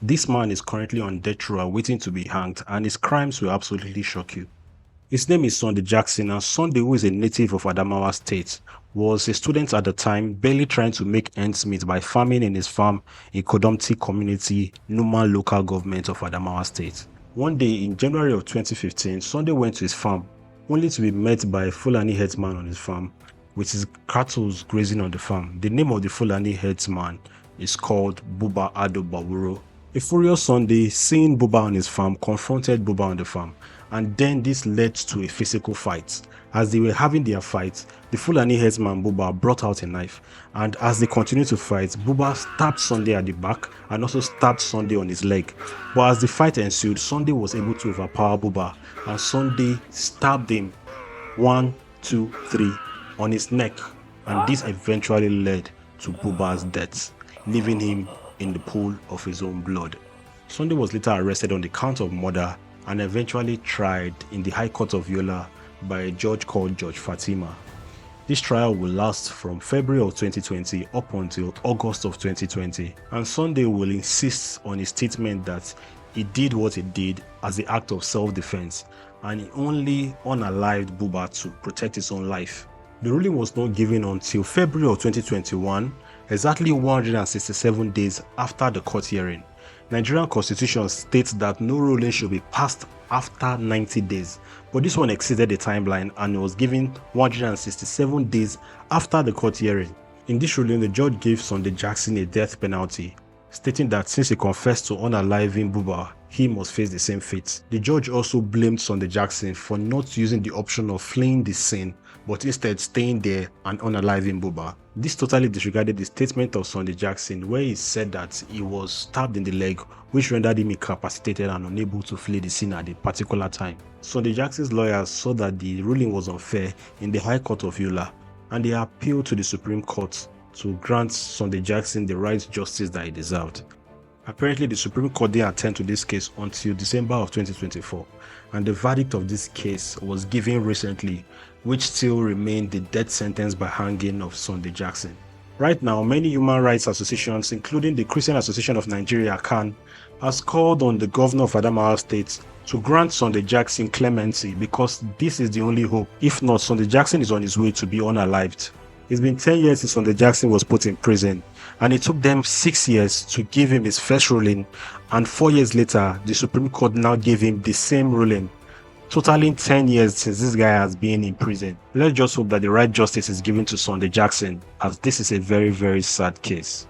This man is currently on death row waiting to be hanged, and his crimes will absolutely shock you. His name is Sunday Jackson, and Sunday, who is a native of Adamawa State, was a student at the time, barely trying to make ends meet by farming in his farm in Kodomti community, Numa local government of Adamawa State. One day in January of 2015, Sunday went to his farm, only to be met by a Fulani herdsman on his farm, with his cattle grazing on the farm. The name of the Fulani herdsman is called Buba Ado Bawuro. A furious Sunday, seeing Buba on his farm, confronted Buba on the farm, and then this led to a physical fight. As they were having their fight, the Fulani herdsman Buba brought out a knife, and as they continued to fight, Buba stabbed Sunday at the back and also stabbed Sunday on his leg. But as the fight ensued, Sunday was able to overpower Buba, and Sunday stabbed him 1, 2, 3 on his neck, and this eventually led to Buba's death, leaving him in the pool of his own blood. Sunday was later arrested on the count of murder and eventually tried in the High Court of Yola by a judge called Judge Fatima. This trial will last from February of 2020 up until August of 2020, and Sunday will insist on his statement that he did what he did as the act of self-defense, and he only unalived Buba to protect his own life. The ruling was not given until February of 2021, exactly 167 days after the court hearing. Nigerian constitution states that no ruling should be passed after 90 days, but this one exceeded the timeline and was given 167 days after the court hearing. In this ruling, the judge gave Sunday Jackson a death penalty, stating that since he confessed to unaliving Buba, he must face the same fate. The judge also blamed Sunday Jackson for not using the option of fleeing the scene, but instead staying there and unaliving Buba. This totally disregarded the statement of Sunday Jackson, where he said that he was stabbed in the leg, which rendered him incapacitated and unable to flee the scene at a particular time. Sunday Jackson's lawyers saw that the ruling was unfair in the High Court of Yola, and they appealed to the Supreme Court to grant Sunday Jackson the right justice that he deserved. Apparently, the Supreme Court didn't attend to this case until December of 2024, and the verdict of this case was given recently, which still remained the death sentence by hanging of Sunday Jackson. Right now, many human rights associations, including the Christian Association of Nigeria (CAN), has called on the governor of Adamawa State to grant Sunday Jackson clemency because this is the only hope. If not, Sunday Jackson is on his way to be unalived. It's been 10 years since Sunday Jackson was put in prison, and it took them 6 years to give him his first ruling, and 4 years later, the Supreme Court now gave him the same ruling, totaling 10 years since this guy has been in prison. Let's just hope that the right justice is given to Sunday Jackson, as this is a very, very sad case.